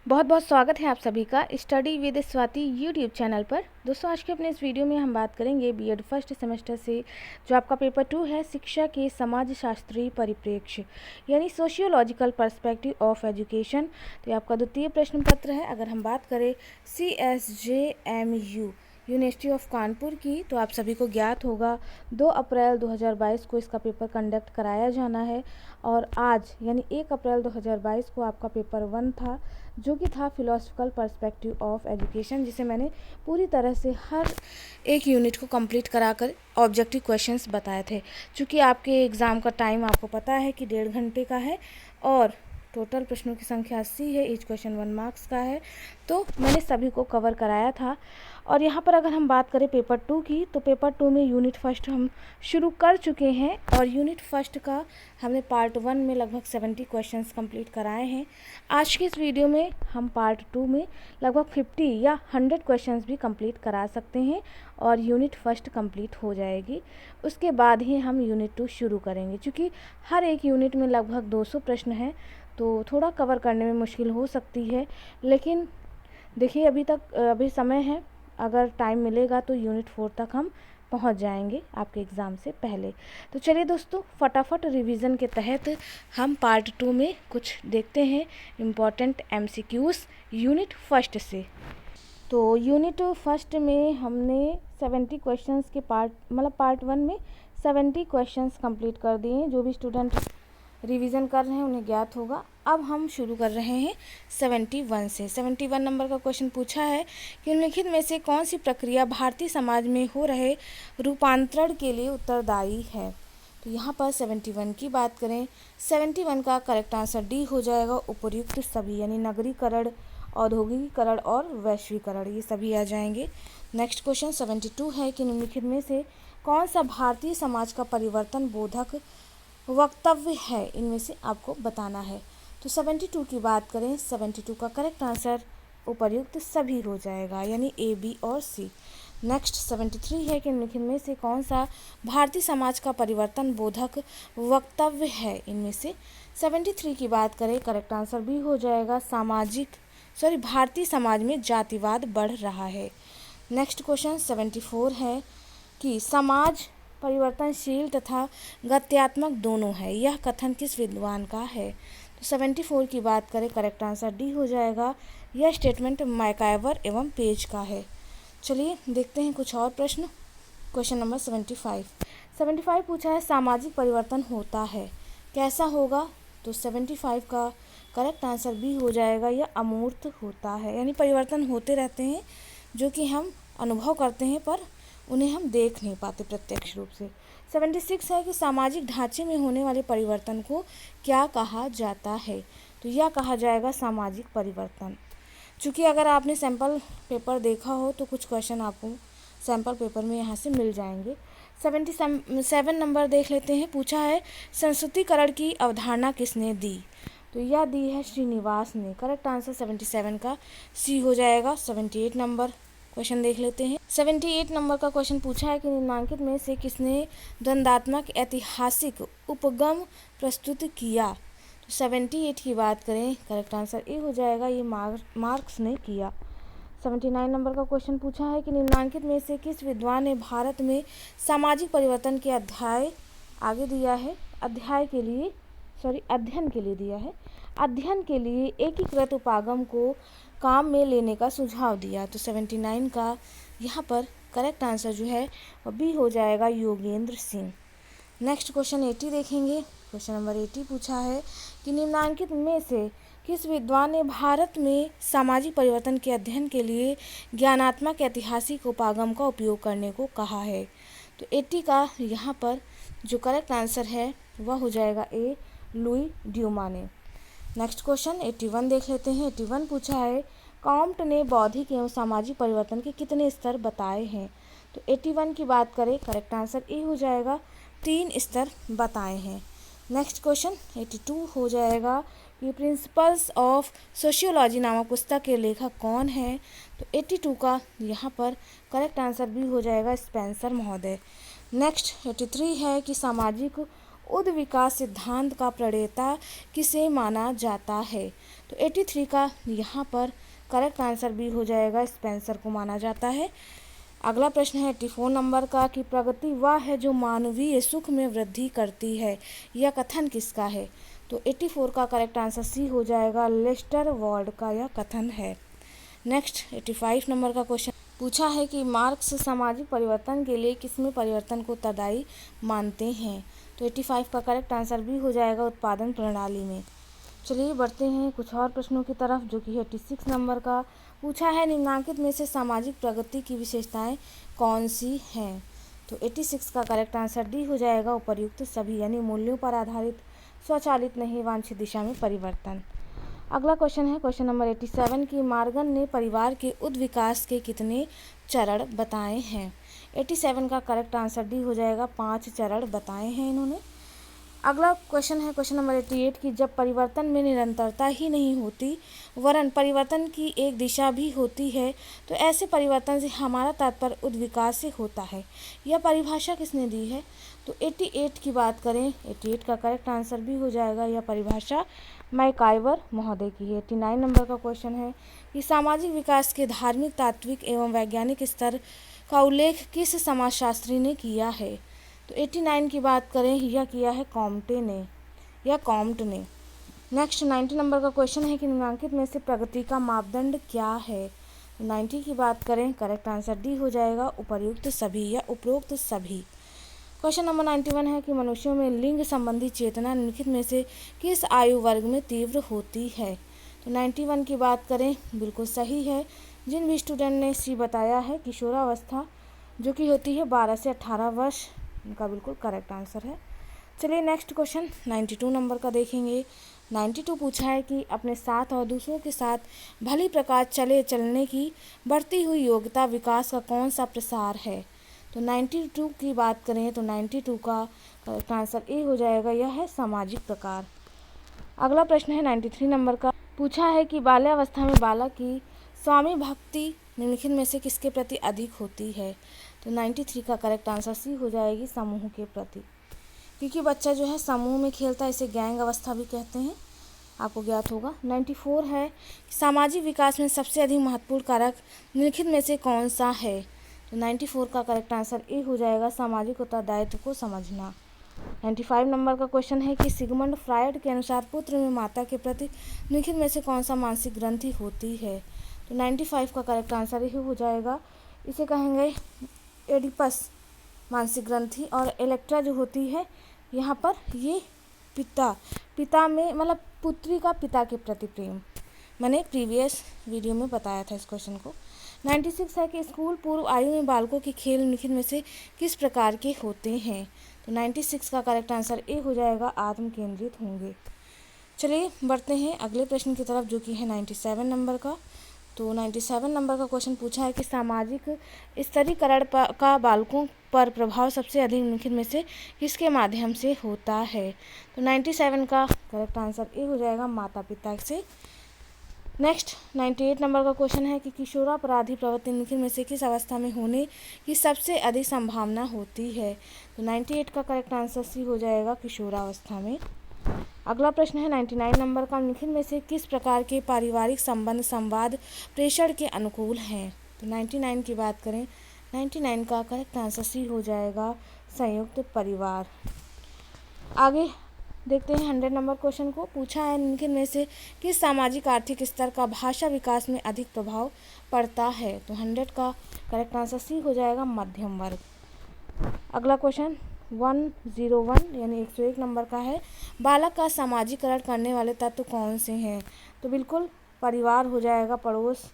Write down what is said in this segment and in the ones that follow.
बहुत बहुत स्वागत है आप सभी का study with Swati YouTube channel पर। दोस्तों, आज के अपने इस वीडियो में हम बात करेंगे बीएड फर्स्ट सेमेस्टर से जो आपका पेपर 2 है, शिक्षा के समाजशास्त्रीय परिप्रेक्ष्य यानी सोशियोलॉजिकल पर्सपेक्टिव ऑफ एजुकेशन। तो ये आपका द्वितीय प्रश्न पत्र है। अगर हम बात करें CSJMU यूनिवर्सिटी ऑफ कानपुर की, तो आप सभी को ज्ञात होगा 2 अप्रैल 2022 को इसका पेपर कंडक्ट कराया जाना है और आज यानी 1 अप्रैल 2022 को आपका पेपर 1 था, जो कि था फिलोसफिकल पर्सपेक्टिव ऑफ एजुकेशन, जिसे मैंने पूरी तरह से हर एक यूनिट को कंप्लीट कराकर ऑब्जेक्टिव क्वेश्चंस बताए थे। चूँकि आपके एग्ज़ाम का टाइम आपको पता है कि 1.5 घंटे का है और टोटल प्रश्नों की संख्या 80 है, ईच क्वेश्चन 1 मार्क्स का है, तो मैंने सभी को कवर कराया था। और यहाँ पर अगर हम बात करें पेपर 2 की, तो पेपर 2 में यूनिट फर्स्ट हम शुरू कर चुके हैं और यूनिट फर्स्ट का हमने पार्ट 1 में लगभग 70 क्वेश्चंस कंप्लीट कराए हैं। आज की इस वीडियो में हम पार्ट 2 में लगभग 50 या 100 क्वेश्चंस भी कंप्लीट करा सकते हैं और यूनिट फर्स्ट कंप्लीट हो जाएगी। उसके बाद ही हम यूनिट 2 शुरू करेंगे। चूँकि हर एक यूनिट में लगभग 200 प्रश्न हैं, तो थोड़ा कवर करने में मुश्किल हो सकती है, लेकिन देखिए अभी समय है। अगर टाइम मिलेगा तो यूनिट 4 तक हम पहुंच जाएंगे आपके एग्ज़ाम से पहले। तो चलिए दोस्तों, फटाफट रिवीजन के तहत हम पार्ट 2 में कुछ देखते हैं इम्पॉर्टेंट MCQs यूनिट फर्स्ट से। तो यूनिट फर्स्ट में हमने 70 क्वेश्चंस के पार्ट 1 में 70 क्वेश्चंस कंप्लीट कर दिए हैं। जो भी स्टूडेंट रिवीजन कर रहे हैं उन्हें ज्ञात होगा। अब हम शुरू कर रहे हैं 71 से। 71 नंबर का क्वेश्चन पूछा है कि निम्नलिखित में से कौन सी प्रक्रिया भारतीय समाज में हो रहे रूपांतरण के लिए उत्तरदायी है। तो यहाँ पर 71 की बात करें, 71 का करेक्ट आंसर डी हो जाएगा, उपर्युक्त सभी, यानी नगरीकरण, औद्योगिकीकरण और वैश्वीकरण, ये सभी आ जाएंगे। नेक्स्ट क्वेश्चन 72 है कि निम्नलिखित में से कौन सा भारतीय समाज का परिवर्तन बोधक वक्तव्य है, इनमें से आपको बताना है। तो 72 की बात करें, 72 का करेक्ट आंसर उपर्युक्त सभी हो जाएगा, यानी A, B और C। नेक्स्ट 73 है कि निम्नलिखित में से कौन सा भारतीय समाज का परिवर्तन बोधक वक्तव्य है, इनमें से 73 की बात करें, करेक्ट आंसर B हो जाएगा, भारतीय समाज में जातिवाद बढ़ रहा है। नेक्स्ट क्वेश्चन 74 है कि समाज परिवर्तनशील तथा गत्यात्मक दोनों है, यह कथन किस विद्वान का है। तो 74 की बात करें, करेक्ट आंसर डी हो जाएगा, यह स्टेटमेंट मैकाइवर एवं पेज का है। चलिए देखते हैं कुछ और प्रश्न। क्वेश्चन नंबर 75 पूछा है सामाजिक परिवर्तन होता है, कैसा होगा। तो 75 का करेक्ट आंसर बी हो जाएगा, यह अमूर्त होता है, यानी परिवर्तन होते रहते हैं जो कि हम अनुभव करते हैं पर उन्हें हम देख नहीं पाते प्रत्यक्ष रूप से। 76 है कि सामाजिक ढांचे में होने वाले परिवर्तन को क्या कहा जाता है। तो यह कहा जाएगा सामाजिक परिवर्तन। चूँकि अगर आपने सैम्पल पेपर देखा हो तो कुछ क्वेश्चन आपको सैम्पल पेपर में यहाँ से मिल जाएंगे। 77 नंबर देख लेते हैं। पूछा है संस्कृतिकरण की अवधारणा किसने दी। तो यह दी है श्रीनिवास ने। करेक्ट आंसर 77 का सी हो जाएगा। 78 नंबर क्वेश्चन देख लेते हैं। 78 नंबर का क्वेश्चन पूछा है कि निम्नलिखित में से किसने द्वंदात्मक ऐतिहासिक उपगम प्रस्तुत किया। तो 78 की बात करें, करेक्ट आंसर ए हो जाएगा, ये मार्क्स ने किया। 79 नंबर का क्वेश्चन पूछा है कि निम्नलिखित में से किस विद्वान ने भारत में सामाजिक परिवर्तन के अध्ययन के लिए एकीकृत उपागम को काम में लेने का सुझाव दिया। तो 79 का यहाँ पर करेक्ट आंसर जो है वह बी हो जाएगा, योगेंद्र सिंह। नेक्स्ट क्वेश्चन 80 देखेंगे। क्वेश्चन नंबर 80 पूछा है कि निम्नलिखित में से किस विद्वान ने भारत में सामाजिक परिवर्तन के अध्ययन के लिए ज्ञानात्मक ऐतिहासिक उपागम का उपयोग करने को कहा है। तो 80 का यहाँ पर जो करेक्ट आंसर है वह हो जाएगा ए, लुई ड्यूमा ने। नेक्स्ट क्वेश्चन 81 देख लेते हैं। 81 पूछा है कॉम्ट ने बौद्धिक एवं सामाजिक परिवर्तन के कितने स्तर बताए हैं। तो 81 की बात करें, करेक्ट आंसर ए हो जाएगा, 3 स्तर बताए हैं। नेक्स्ट क्वेश्चन 82 हो जाएगा कि प्रिंसिपल्स ऑफ सोशियोलॉजी नामक पुस्तक के लेखक कौन है। तो 82 का यहाँ पर करेक्ट आंसर भी हो जाएगा, स्पेंसर महोदय। नेक्स्ट 83 है कि सामाजिक उद विकास सिद्धांत का प्रणेता किसे माना जाता है। तो 83 का यहाँ पर करेक्ट आंसर बी हो जाएगा, स्पेंसर को माना जाता है। अगला प्रश्न है 84 नंबर का कि प्रगति वह है जो मानवीय सुख में वृद्धि करती है, यह कथन किसका है? तो 84 का करेक्ट आंसर सी हो जाएगा, लेस्टर वॉर्ड का यह कथन है। नेक्स्ट 85 नंबर का क्वेश्चन पूछा है कि मार्क्स सामाजिक परिवर्तन के लिए किसमें परिवर्तन को उत्तरदायी मानते हैं? तो 85 का करेक्ट आंसर भी हो जाएगा, उत्पादन प्रणाली में। चलिए बढ़ते हैं कुछ और प्रश्नों की तरफ, जो कि 86 नंबर का पूछा है निम्नलिखित में से सामाजिक प्रगति की विशेषताएं कौन सी हैं? तो 86 का करेक्ट आंसर डी हो जाएगा, उपर्युक्त सभी, यानी मूल्यों पर आधारित, स्वचालित नहीं, वांछित दिशा में परिवर्तन। अगला क्वेश्चन है क्वेश्चन नंबर 87 की मार्गन ने परिवार के उद्विकास के कितने चरण बताए हैं? 87 का करेक्ट आंसर डी हो जाएगा, 5 चरण बताए हैं इन्होंने। अगला क्वेश्चन है क्वेश्चन नंबर 88 की जब परिवर्तन में निरंतरता ही नहीं होती वरन परिवर्तन की एक दिशा भी होती है तो ऐसे परिवर्तन से हमारा तात्पर्य उद्विकास से होता है, यह परिभाषा किसने दी है? तो 88 की बात करें, 88 का करेक्ट आंसर भी हो जाएगा, यह परिभाषा मैकाइवर महोदय की है। 89 नंबर का क्वेश्चन है कि सामाजिक विकास के धार्मिक, तात्विक एवं वैज्ञानिक स्तर का उल्लेख किस समाजशास्त्री ने किया है? तो 89 की बात करें, यह किया है कॉम्टे ने या कॉम्ट ने। नेक्स्ट 90 नंबर का क्वेश्चन है कि निम्नलिखित में से प्रगति का मापदंड क्या है? 90 की बात करें, करेक्ट आंसर डी हो जाएगा, उपर्युक्त सभी या उपरोक्त सभी। क्वेश्चन नंबर 91 है कि मनुष्यों में लिंग संबंधी चेतना निम्नलिखित में से किस आयु वर्ग में तीव्र होती है? तो 91 की बात करें, बिल्कुल सही है, जिन भी स्टूडेंट ने सी बताया है, किशोरावस्था जो कि होती है 12 से 18 वर्ष, उनका बिल्कुल करेक्ट आंसर है। चलिए नेक्स्ट क्वेश्चन 92 नंबर का देखेंगे। 92 पूछा है कि अपने साथ और दूसरों के साथ भली प्रकार चलने की बढ़ती हुई योग्यता विकास का कौन सा प्रसार है? तो 92 की बात करें तो 92 का करेक्ट आंसर ए हो जाएगा, यह है सामाजिक प्रकार। अगला प्रश्न है 93 नंबर का पूछा है कि बाल्यावस्था में बालक की स्वामी भक्ति निम्नलिखित में से किसके प्रति अधिक होती है? तो 93 का करेक्ट आंसर सी हो जाएगी, समूह के प्रति, क्योंकि बच्चा जो है समूह में खेलता है, इसे गैंग अवस्था भी कहते हैं, आपको ज्ञात होगा। 94 है सामाजिक विकास में सबसे अधिक महत्वपूर्ण कारक निम्नलिखित में से कौन सा है? तो 94 का करेक्ट आंसर ए हो जाएगा, सामाजिक उत्तरदायित्व को समझना। 95 नंबर का क्वेश्चन है कि सिगमंड फ्रायड के अनुसार पुत्र में माता के प्रति निम्नलिखित में से कौन सा मानसिक ग्रंथि होती है? तो 95 का करेक्ट आंसर ये हो जाएगा, इसे कहेंगे एडिपस मानसिक ग्रंथि। और इलेक्ट्रा जो होती है यहाँ पर, ये पिता में मतलब पुत्री का पिता के प्रति प्रेम, मैंने प्रीवियस वीडियो में बताया था इस क्वेश्चन को। 96 है कि स्कूल पूर्व आयु में बालकों के खेल निम्नलिखित में से किस प्रकार के होते हैं? तो 96 का करेक्ट आंसर ए हो जाएगा, आत्म केंद्रित होंगे। चलिए बढ़ते हैं अगले प्रश्न की तरफ, जो कि है 97 नंबर का। तो 97 नंबर का क्वेश्चन पूछा है कि सामाजिक स्तरीकरण का बालकों पर प्रभाव सबसे अधिक निम्नलिखित में से किसके माध्यम से होता है? तो 97 का करेक्ट आंसर ए हो जाएगा, माता पिता से। नेक्स्ट 98 नंबर का क्वेश्चन है कि किशोरापराधी प्रवृत्ति निम्नलिखित में से किस अवस्था में होने की सबसे अधिक संभावना होती है? तो 98 का करेक्ट आंसर सी हो जाएगा, किशोरावस्था में। अगला प्रश्न है 99 नंबर का निम्नलिखित में से किस प्रकार के पारिवारिक संबंध संवाद प्रेषण के अनुकूल हैं? तो 99 की बात करें, 99 का करेक्ट आंसर सी हो जाएगा, संयुक्त परिवार। आगे देखते हैं 100 नंबर क्वेश्चन को पूछा है निम्नलिखित में से किस सामाजिक आर्थिक स्तर का भाषा विकास में अधिक प्रभाव पड़ता है? तो 100 का करेक्ट आंसर सी हो जाएगा, मध्यम वर्ग। अगला क्वेश्चन 101 यानी 101 नंबर का है, बालक का सामाजिकरण करने वाले तत्व कौन से हैं? तो बिल्कुल परिवार हो जाएगा, पड़ोस,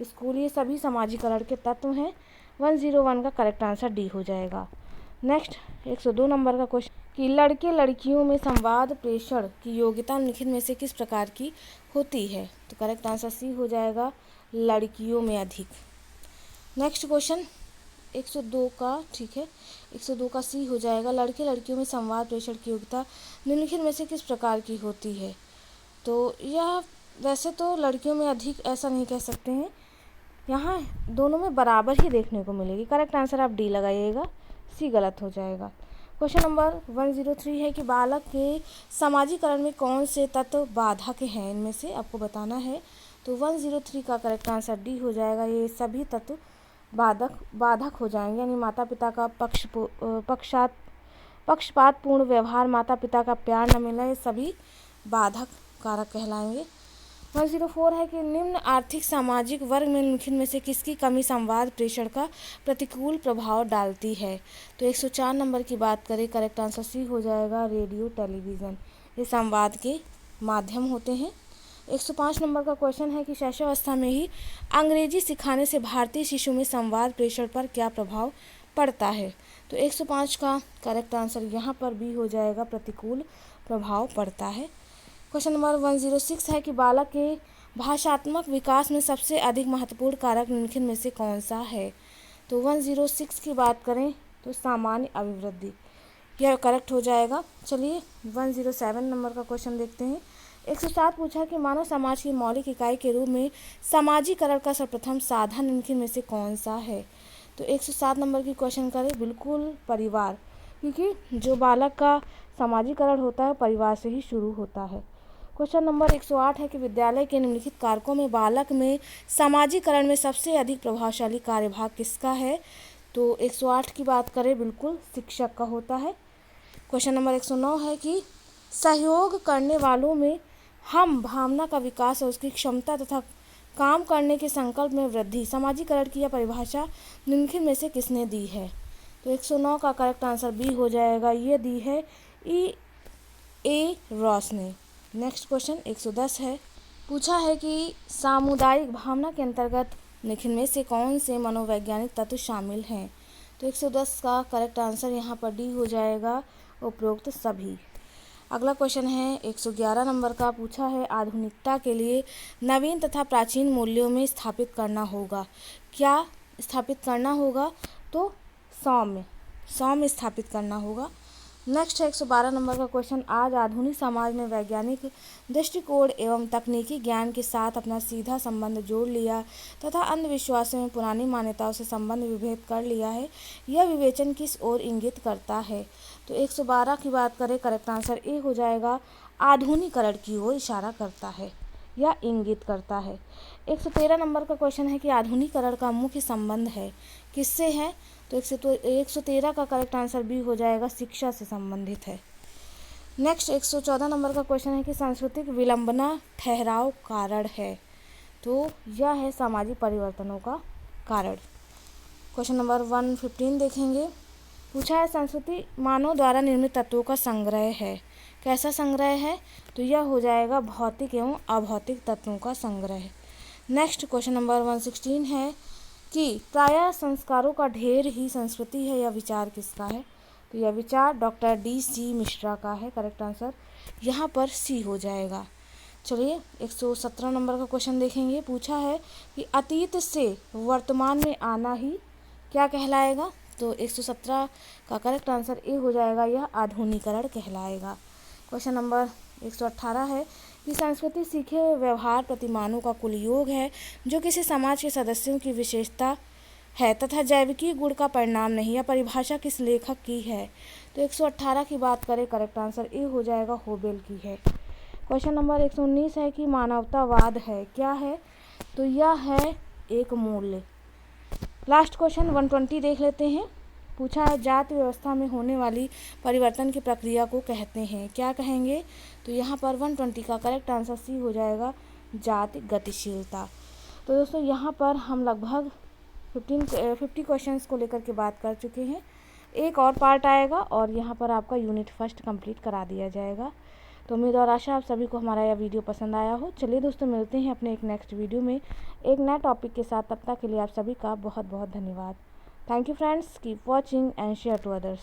स्कूल, ये सभी सामाजिकरण के तत्व हैं। 101 का करेक्ट आंसर डी हो जाएगा। नेक्स्ट 102 नंबर का क्वेश्चन कि लड़के लड़कियों में संवाद प्रेषण की योग्यता निम्नलिखित में से किस प्रकार की होती है? तो करेक्ट आंसर सी हो जाएगा, लड़कियों में अधिक। नेक्स्ट क्वेश्चन 102 का, ठीक है, 102 का सी हो जाएगा, लड़के लड़कियों में संवाद प्रेषण की योग्यता निम्नलिखित में से किस प्रकार की होती है? तो यह वैसे तो लड़कियों में अधिक ऐसा नहीं कह सकते हैं, यहाँ दोनों में बराबर ही देखने को मिलेगी। करेक्ट आंसर आप डी लगाइएगा, सी गलत हो जाएगा। क्वेश्चन नंबर 103 है कि बालक के समाजीकरण में कौन से तत्व बाधक हैं, इनमें से आपको बताना है। तो 103 का करेक्ट आंसर डी हो जाएगा। ये सभी तत्व बाधक हो जाएंगे, यानी माता पिता का पक्षपातपूर्ण व्यवहार, माता पिता का प्यार न मिलना, ये सभी बाधक कारक कहलाएंगे। 104 है कि निम्न आर्थिक सामाजिक वर्ग में निम्नलिखित में से किसकी कमी संवाद प्रेषण का प्रतिकूल प्रभाव डालती है। तो 104 नंबर की बात करें, करेक्ट आंसर सी हो जाएगा, रेडियो टेलीविज़न, ये संवाद के माध्यम होते हैं। 105 नंबर का क्वेश्चन है कि शैशवावस्था में ही अंग्रेजी सिखाने से भारतीय शिशु में संवाद प्रेषण पर क्या प्रभाव पड़ता है। तो 105 का करेक्ट आंसर यहाँ पर भी हो जाएगा, प्रतिकूल प्रभाव पड़ता है। क्वेश्चन नंबर 106 है कि बालक के भाषात्मक विकास में सबसे अधिक महत्वपूर्ण कारक निम्नलिखित में से कौन सा है। तो 106 की बात करें तो सामान्य अभिवृद्धि, यह करेक्ट हो जाएगा। चलिए 107 नंबर का क्वेश्चन देखते हैं। 107 पूछा कि मानव समाज की मौलिक इकाई के रूप में समाजीकरण का सर्वप्रथम साधन निम्नलिखित में से कौन सा है। तो 107 नंबर की क्वेश्चन करें, बिल्कुल परिवार, क्योंकि जो बालक का समाजीकरण होता है परिवार से ही शुरू होता है। क्वेश्चन नंबर 108 है कि विद्यालय के निम्नलिखित कारकों में बालक में समाजीकरण में सबसे अधिक प्रभावशाली कार्यभाग किसका है। तो 108 की बात करें, बिल्कुल शिक्षक का होता है। क्वेश्चन नंबर 109 है कि सहयोग करने वालों में हम भावना का विकास और उसकी क्षमता तथा काम करने के संकल्प में वृद्धि, समाजीकरण की यह परिभाषा निम्नलिखित में से किसने दी है। तो 109 का करेक्ट आंसर बी हो जाएगा, ये दी है E.A. रॉस ने। नेक्स्ट क्वेश्चन 110 है, पूछा है कि सामुदायिक भावना के अंतर्गत निम्नलिखित में से कौन से मनोवैज्ञानिक तत्व शामिल हैं। तो 110 का करेक्ट आंसर यहाँ पर डी हो जाएगा, उपरोक्त सभी। अगला क्वेश्चन है 111 नंबर का, पूछा है आधुनिकता के लिए नवीन तथा प्राचीन मूल्यों में स्थापित करना होगा। क्या स्थापित करना होगा। तो सौम्य स्थापित करना होगा। नेक्स्ट है 112 नंबर का क्वेश्चन, आज आधुनिक समाज ने वैज्ञानिक दृष्टिकोण एवं तकनीकी ज्ञान के साथ अपना सीधा संबंध जोड़ लिया तथा अंधविश्वासों में पुरानी मान्यताओं से संबंध विभेद कर लिया है। यह विवेचन किस ओर इंगित करता है। तो 112 की बात करें, करेक्ट आंसर ए हो जाएगा, आधुनिकरण की ओर इशारा करता है या इंगित करता है। 113 नंबर का क्वेश्चन है कि आधुनिकरण का मुख्य संबंध है किससे है। तो 113 का करेक्ट आंसर बी हो जाएगा, शिक्षा से संबंधित है। नेक्स्ट 114 नंबर का क्वेश्चन है कि सांस्कृतिक विलंबना ठहराव कारण है। तो यह है सामाजिक परिवर्तनों का कारण। क्वेश्चन नंबर 115 देखेंगे, पूछा है संस्कृति मानव द्वारा निर्मित तत्वों का संग्रह है। कैसा संग्रह है। तो यह हो जाएगा भौतिक एवं अभौतिक तत्वों का संग्रह। नेक्स्ट क्वेश्चन नंबर 116 है कि प्रायः संस्कारों का ढेर ही संस्कृति है, यह विचार किसका है। तो यह विचार डॉक्टर D.C. मिश्रा का है। करेक्ट आंसर यहाँ पर सी हो जाएगा। चलिए 117 नंबर का क्वेश्चन देखेंगे, पूछा है कि अतीत से वर्तमान में आना ही क्या कहलाएगा। तो 117 का करेक्ट आंसर ए हो जाएगा, यह आधुनिकरण कहलाएगा। क्वेश्चन नंबर 118 है कि संस्कृति सीखे व्यवहार प्रतिमानों का कुल योग है जो किसी समाज के सदस्यों की विशेषता है तथा जैविकी गुण का परिणाम नहीं। यह परिभाषा किस लेखक की है। तो 118 की बात करें, करेक्ट आंसर ए हो जाएगा, होबेल की है। क्वेश्चन नंबर 119 है कि मानवतावाद है क्या है। तो यह है एक मूल्य। लास्ट क्वेश्चन 120 देख लेते हैं, पूछा है जाति व्यवस्था में होने वाली परिवर्तन की प्रक्रिया को कहते हैं, क्या कहेंगे। तो यहाँ पर 120 का करेक्ट आंसर सी हो जाएगा, जाति गतिशीलता। तो दोस्तों यहाँ पर हम लगभग 50 क्वेश्चंस को लेकर के बात कर चुके हैं। एक और पार्ट आएगा और यहाँ पर आपका यूनिट फर्स्ट कंप्लीट करा दिया जाएगा। तो उम्मीद और आशा आप सभी को हमारा यह वीडियो पसंद आया हो। चलिए दोस्तों, मिलते हैं अपने एक नेक्स्ट वीडियो में एक नए टॉपिक के साथ। तब तक के लिए आप सभी का बहुत बहुत धन्यवाद। Thank you friends, keep watching and share to others.